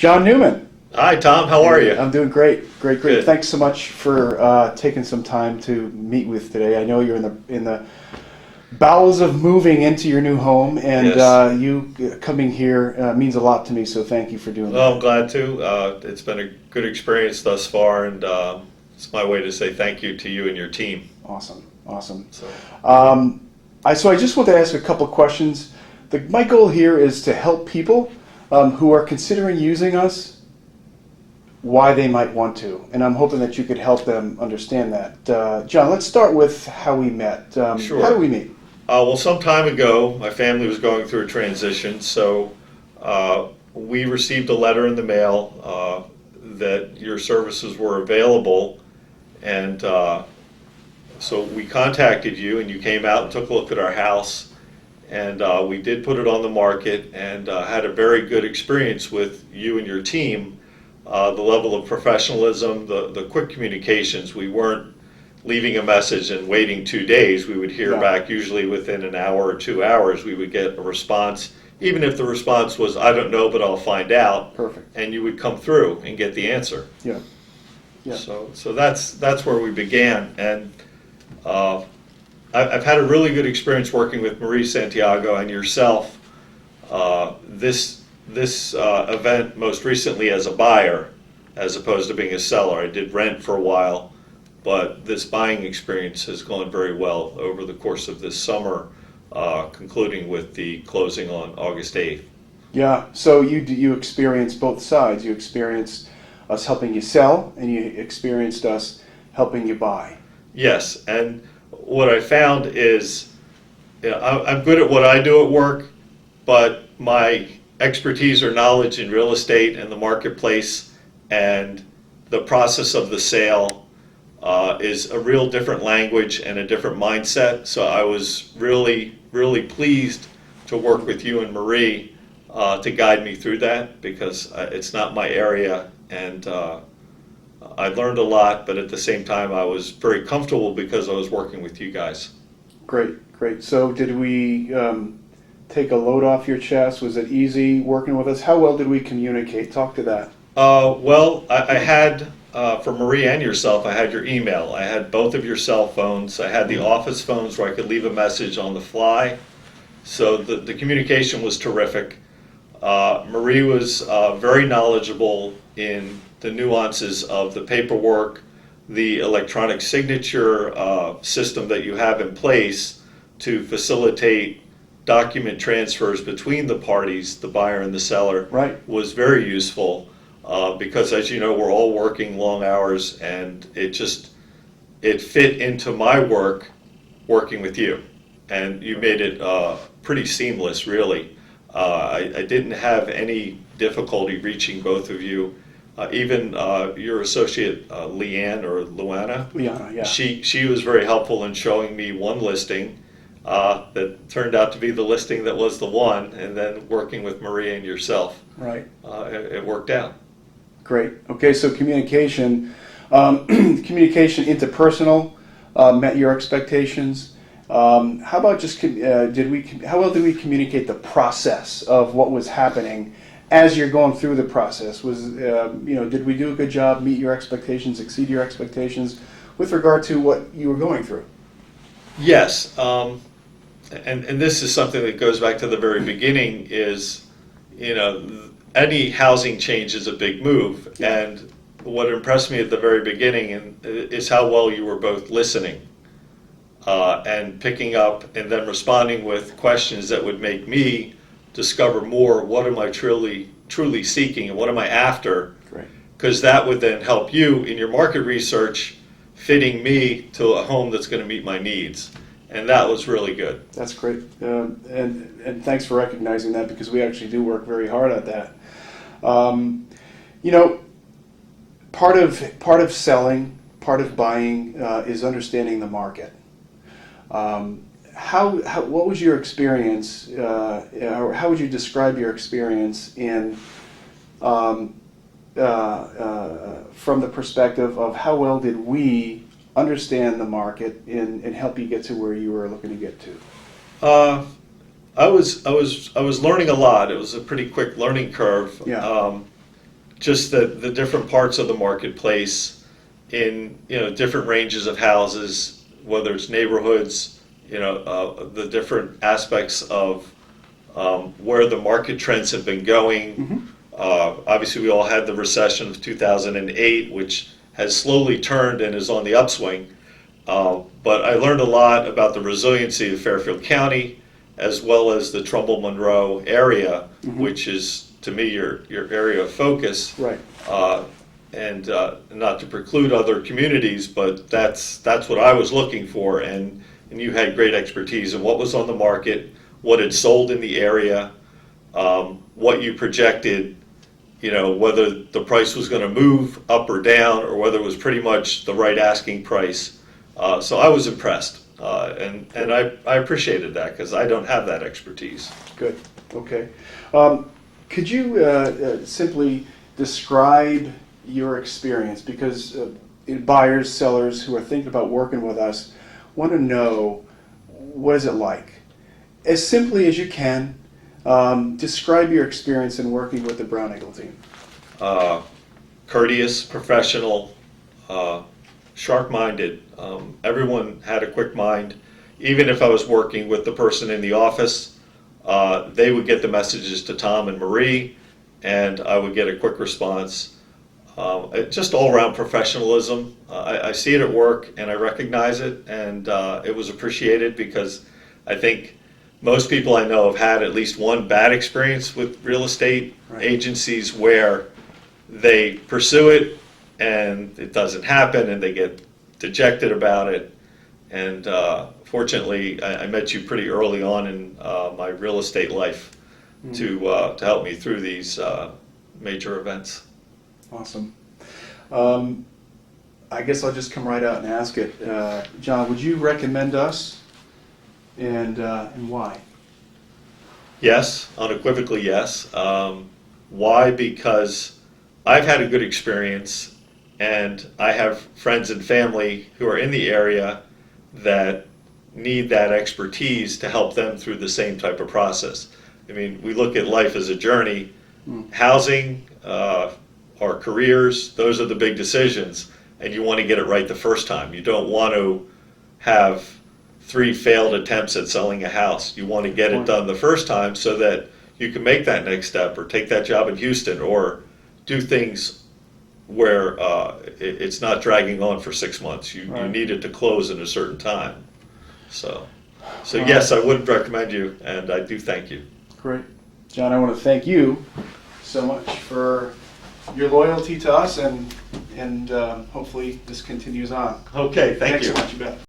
John Newman. Hi, Tom. How are you? I'm doing great. Good. Thanks so much for taking some time to meet with today. I know you're in the bowels of moving into your new home, and Yes. you coming here means a lot to me. So thank you for doing Well, I'm that. glad to. It's been a good experience thus far, and it's my way to say thank you to you and your team. Awesome. So, I just want to ask a couple questions. My goal here is to help people who are considering using us, why they might want to, and I'm hoping that you could help them understand that. John, let's start with how we met. Sure. How did we meet? Well, some time ago, my family was going through a transition, so we received a letter in the mail that your services were available, and so we contacted you, and you came out and took a look at our house, and we did put it on the market, and had a very good experience with you and your team. The level of professionalism, the quick communications. We weren't leaving a message and waiting 2 days. We would hear back usually within an hour or 2 hours. We would get a response, even if the response was, I don't know, but I'll find out. Perfect. And you would come through and get the answer. Yeah. So that's where we began. And I've had a really good experience working with Marie Santiago and yourself. This event most recently as a buyer, as opposed to being a seller. I did rent for a while, but this buying experience has gone very well over the course of this summer, concluding with the closing on August 8th. Yeah. So you experienced both sides. You experienced us helping you sell, and you experienced us helping you buy. Yes, and what I found is, I'm good at what I do at work, but my expertise or knowledge in real estate and the marketplace and the process of the sale is a real different language and a different mindset. So I was really, really pleased to work with you and Marie to guide me through that, because it's not my area, and I learned a lot, but at the same time I was very comfortable because I was working with you guys. Great. So did we take a load off your chest? Was it easy working with us? How well did we communicate? Talk to that. Well, I had, for Marie and yourself, I had your email. I had both of your cell phones. I had the office phones where I could leave a message on the fly. So the communication was terrific. Marie was very knowledgeable in the nuances of the paperwork, the electronic signature system that you have in place to facilitate document transfers between the parties, the buyer and the seller. Right. Was very useful because, as you know, we're all working long hours, and it fit into my work working with you, and you made it pretty seamless, really. I didn't have any difficulty reaching both of you. Even your associate Leanne or Luana, Yeah. she was very helpful in showing me one listing that turned out to be the listing that was the one, and then working with Maria and yourself, Right. it worked out. Great. Okay, so communication interpersonal met your expectations. How about just how well did we communicate the process of what was happening as you're going through the process? Did we do a good job, meet your expectations, exceed your expectations with regard to what you were going through? Yes, and this is something that goes back to the very beginning. Is, any housing change is a big move, and what impressed me at the very beginning is how well you were both listening and picking up and then responding with questions that would make me discover more. What am I truly seeking, and what am I after? Great. Because that would then help you in your market research, fitting me to a home that's going to meet my needs. And that was really good. That's great, and thanks for recognizing that, because we actually do work very hard at that. Part of selling, part of buying is understanding the market. What was your experience, or how would you describe your experience in from the perspective of how well did we understand the market and help you get to where you were looking to get to? I was learning a lot. It was a pretty quick learning curve. Yeah. just the different parts of the marketplace in, different ranges of houses, whether it's neighborhoods, the different aspects of where the market trends have been going. Obviously, we all had the recession of 2008, which has slowly turned and is on the upswing. But I learned a lot about the resiliency of Fairfield County, as well as the Trumbull-Monroe area, which is, to me, your area of focus. Right. And not to preclude other communities, but that's what I was looking for. And you had great expertise in what was on the market, what had sold in the area, what you projected, whether the price was going to move up or down, or whether it was pretty much the right asking price. So I was impressed, and I appreciated that because I don't have that expertise. Good. Okay. Could you simply describe your experience? Because buyers, sellers who are thinking about working with us want to know, what is it like? As simply as you can, describe your experience in working with the Braunagel team. Courteous, professional, sharp-minded. Everyone had a quick mind. Even if I was working with the person in the office, they would get the messages to Tom and Marie, and I would get a quick response. Just all-around professionalism. I see it at work, and I recognize it, and it was appreciated because I think most people I know have had at least one bad experience with real estate agencies where they pursue it and it doesn't happen and they get dejected about it. And fortunately, I met you pretty early on in my real estate life to help me through these major events. Awesome. I guess I'll just come right out and ask it. John, would you recommend us, and why? Yes, unequivocally yes. Why? Because I've had a good experience, and I have friends and family who are in the area that need that expertise to help them through the same type of process. I mean, we look at life as a journey. Housing, our careers, those are the big decisions, and you want to get it right the first time. You don't want to have 3 failed attempts at selling a house. You want to get it done the first time so that you can make that next step or take that job in Houston or do things where it's not dragging on for 6 months. You need it to close in a certain time. So yes, I would recommend you, and I do thank you. Great. John, I want to thank you so much for your loyalty to us, and hopefully this continues on. Okay, thank Thanks you. so much, you bet.